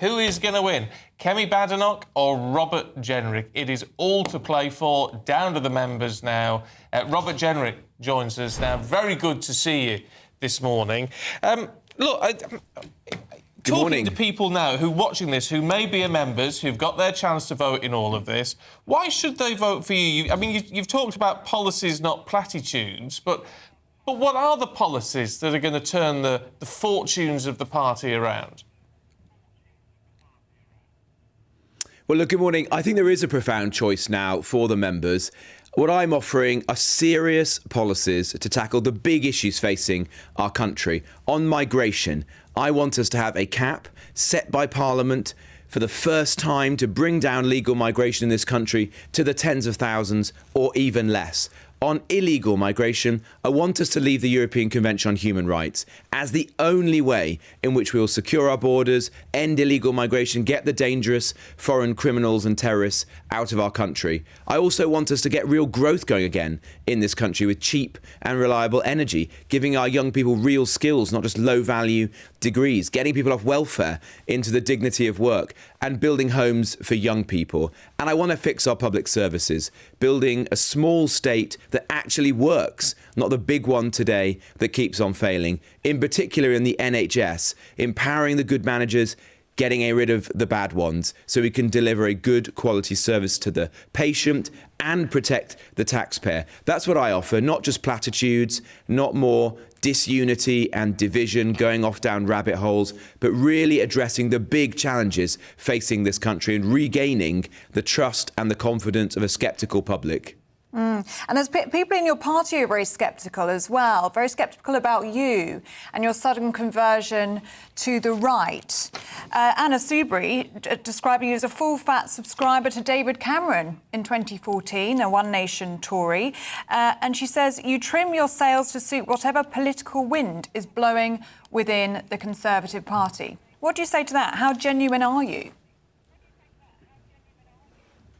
Who is going to win, Kemi Badenoch or Robert Jenrick? It is all to play for, down to the members now. Robert Jenrick joins us now. Very good to see you this morning. Talking to people now who are watching this, who may be members, who've got their chance to vote in all of this, why should they vote for you? I mean, you've talked about policies, not platitudes, but what are the policies that are going to turn the fortunes of the party around? Well, look, good morning. I think there is a profound choice now for the members. What I'm offering are serious policies to tackle the big issues facing our country. On migration, I want us to have a cap set by Parliament for the first time to bring down legal migration in this country to the tens of thousands or even less. On illegal migration, I want us to leave the European Convention on Human Rights as the only way in which we will secure our borders, end illegal migration, get the dangerous foreign criminals and terrorists out of our country. I also want us to get real growth going again in this country with cheap and reliable energy, giving our young people real skills, not just low-value degrees, getting people off welfare into the dignity of work, and building homes for young people. And I want to fix our public services, building a small state that actually works, not the big one today that keeps on failing, in particular in the NHS, empowering the good managers, getting rid of the bad ones so we can deliver a good quality service to the patient and protect the taxpayer. That's what I offer, not just platitudes, not more disunity and division going off down rabbit holes, but really addressing the big challenges facing this country and regaining the trust and the confidence of a sceptical public. And there's people in your party who are very sceptical as well, very sceptical about you and your sudden conversion to the right. Anna Soubry describing you as a full-fat subscriber to David Cameron in 2014, a One Nation Tory. And she says you trim your sails to suit whatever political wind is blowing within the Conservative Party. What do you say to that? How genuine are you?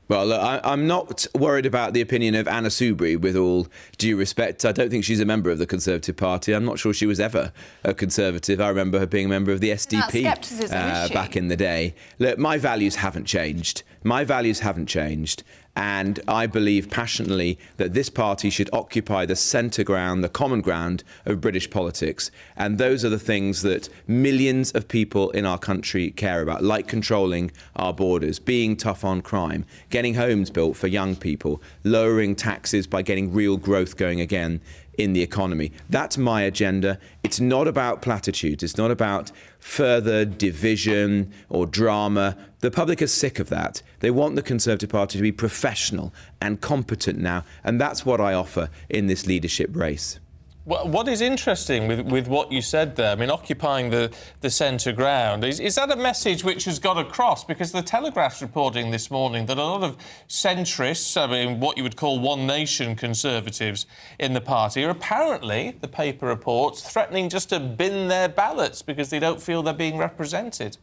Well, look, I'm not worried about the opinion of Anna Soubry, with all due respect. I don't think she's a member of the Conservative Party. I'm not sure she was ever a Conservative. I remember her being a member of the SDP back in the day. Look, my values haven't changed. My values haven't changed. And I believe passionately that this party should occupy the centre ground, the common ground of British politics. And those are the things that millions of people in our country care about, like controlling our borders, being tough on crime, getting homes built for young people, lowering taxes by getting real growth going again in the economy. That's my agenda. It's not about platitudes. It's not about further division or drama. The public is sick of that. They want the Conservative Party to be professional and competent now, and that's what I offer in this leadership race. Well, what is interesting with what you said there, I mean, occupying the centre ground, is that a message which has got across? Because the Telegraph's reporting this morning that a lot of centrists, I mean, what you would call One Nation Conservatives in the party, are apparently, the paper reports, threatening just to bin their ballots because they don't feel they're being represented.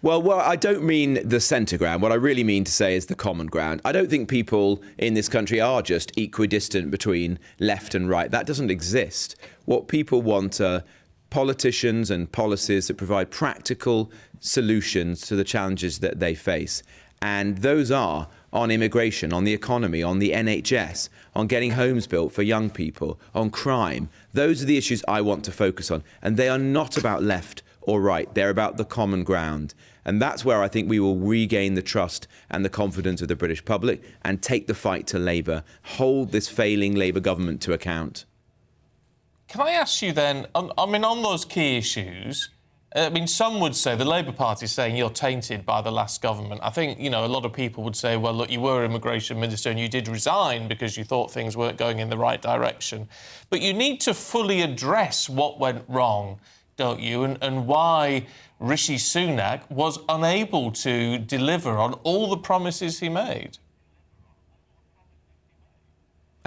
Well, I don't mean the centre ground. What I really mean to say is the common ground. I don't think people in this country are just equidistant between left and right. That doesn't exist. What people want are politicians and policies that provide practical solutions to the challenges that they face. And those are on immigration, on the economy, on the NHS, on getting homes built for young people, on crime. Those are the issues I want to focus on. And they are not about left or right. They're about the common ground. And that's where I think we will regain the trust and the confidence of the British public and take the fight to Labour, hold this failing Labour government to account. Can I ask you then, on those key issues, I mean, some would say, the Labour Party is saying you're tainted by the last government. I think, you know, a lot of people would say, well, look, you were Immigration Minister and you did resign because you thought things weren't going in the right direction. But you need to fully address what went wrong, don't you, and why Rishi Sunak was unable to deliver on all the promises he made.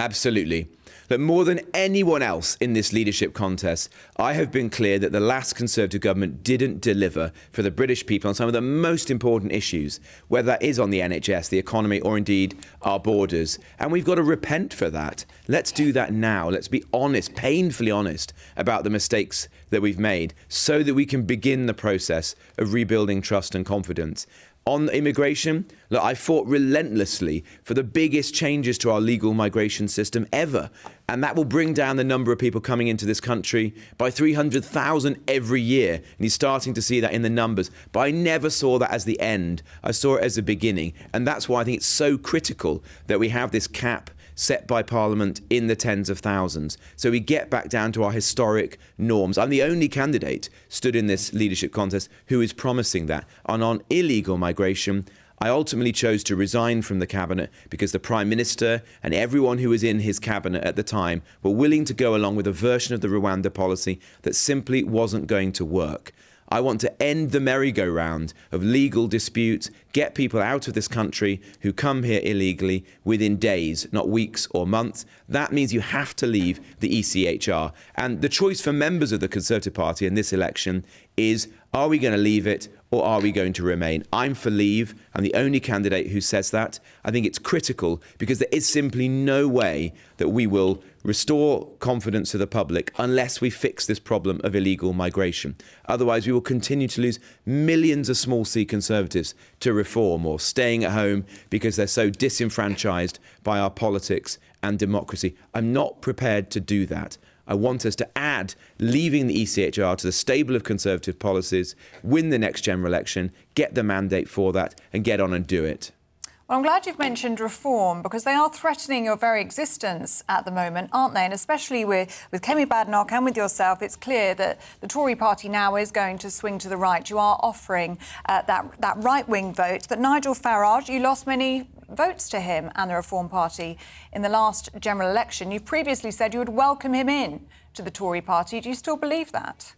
Absolutely. But more than anyone else in this leadership contest, I have been clear that the last Conservative government didn't deliver for the British people on some of the most important issues, whether that is on the NHS, the economy, or indeed our borders. And we've got to repent for that. Let's do that now. Let's be honest, painfully honest, about the mistakes that we've made so that we can begin the process of rebuilding trust and confidence. On immigration, look, I fought relentlessly for the biggest changes to our legal migration system ever. And that will bring down the number of people coming into this country by 300,000 every year. And you're starting to see that in the numbers. But I never saw that as the end. I saw it as the beginning. And that's why I think it's so critical that we have this cap set by Parliament in the tens of thousands. So we get back down to our historic norms. I'm the only candidate stood in this leadership contest who is promising that. And on illegal migration, I ultimately chose to resign from the cabinet because the Prime Minister and everyone who was in his cabinet at the time were willing to go along with a version of the Rwanda policy that simply wasn't going to work. I want to end the merry-go-round of legal disputes, get people out of this country who come here illegally within days, not weeks or months. That means you have to leave the ECHR. And the choice for members of the Conservative Party in this election is, are we going to leave it or are we going to remain? I'm for leave. I'm the only candidate who says that. I think it's critical because there is simply no way that we will restore confidence to the public unless we fix this problem of illegal migration. Otherwise, we will continue to lose millions of small C Conservatives to reform or staying at home because they're so disenfranchised by our politics and democracy. I'm not prepared to do that. I want us to add leaving the ECHR to the stable of Conservative policies, win the next general election, get the mandate for that and get on and do it. Well, I'm glad you've mentioned reform because they are threatening your very existence at the moment, aren't they? And especially with Kemi Badenoch and with yourself, it's clear that the Tory party now is going to swing to the right. You are offering that right-wing vote. But Nigel Farage, you lost many votes to him and the Reform Party in the last general election. You've previously said you would welcome him in to the Tory party. Do you still believe that?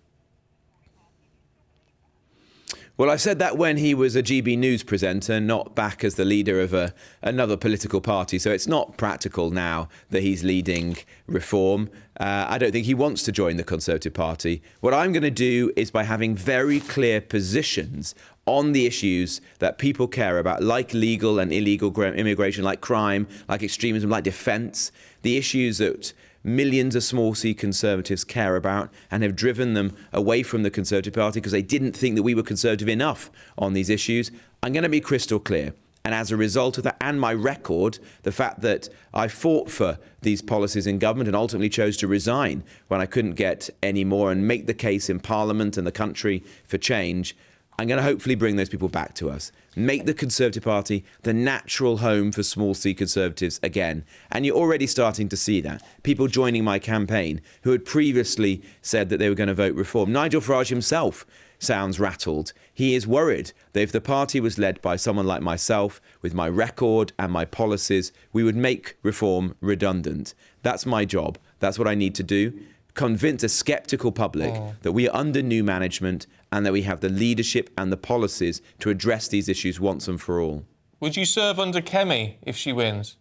Well, I said that when he was a GB News presenter, not back as the leader of another political party. So it's not practical now that he's leading Reform. I don't think he wants to join the Conservative Party. What I'm going to do is by having very clear positions on the issues that people care about, like legal and illegal immigration, like crime, like extremism, like defence, the issues that millions of small C Conservatives care about and have driven them away from the Conservative Party because they didn't think that we were Conservative enough on these issues. I'm going to be crystal clear. And as a result of that and my record, the fact that I fought for these policies in government and ultimately chose to resign when I couldn't get any more and make the case in Parliament and the country for change, I'm going to hopefully bring those people back to us. Make the Conservative Party the natural home for small C Conservatives again. And you're already starting to see that. People joining my campaign who had previously said that they were going to vote Reform. Nigel Farage himself sounds rattled. He is worried that if the party was led by someone like myself, with my record and my policies, we would make Reform redundant. That's my job. That's what I need to do. Convince a sceptical public that we are under new management and that we have the leadership and the policies to address these issues once and for all. Would you serve under Kemi if she wins?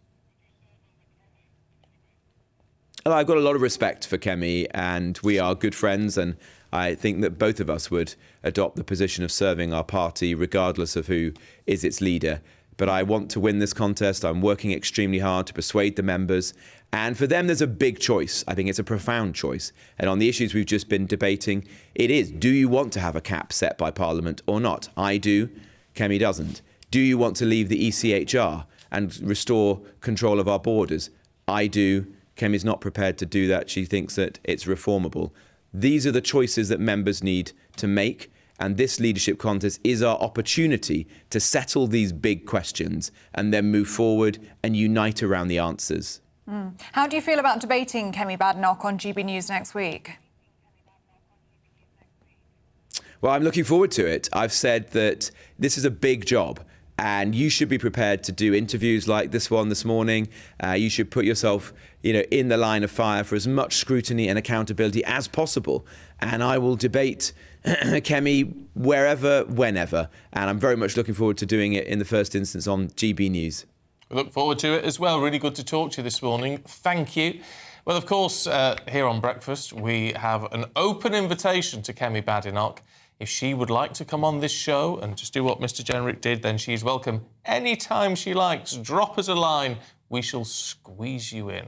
Well, I've got a lot of respect for Kemi and we are good friends, and I think that both of us would adopt the position of serving our party regardless of who is its leader. But I want to win this contest. I'm working extremely hard to persuade the members. And for them, there's a big choice. I think it's a profound choice. And on the issues we've just been debating, it is, do you want to have a cap set by Parliament or not? I do. Kemi doesn't. Do you want to leave the ECHR and restore control of our borders? I do. Kemi's not prepared to do that. She thinks that it's reformable. These are the choices that members need to make. And this leadership contest is our opportunity to settle these big questions and then move forward and unite around the answers. How do you feel about debating Kemi Badenoch on GB News next week? Well, I'm looking forward to it. I've said that this is a big job and you should be prepared to do interviews like this one this morning. You should put yourself, in the line of fire for as much scrutiny and accountability as possible. And I will debate Kemi wherever, whenever. And I'm very much looking forward to doing it in the first instance on GB News. We look forward to it as well. Really good to talk to you this morning. Thank you. Well, of course, here on Breakfast, we have an open invitation to Kemi Badenoch. If she would like to come on this show and just do what Mr. Jenrick did, then she's welcome anytime she likes. Drop us a line. We shall squeeze you in.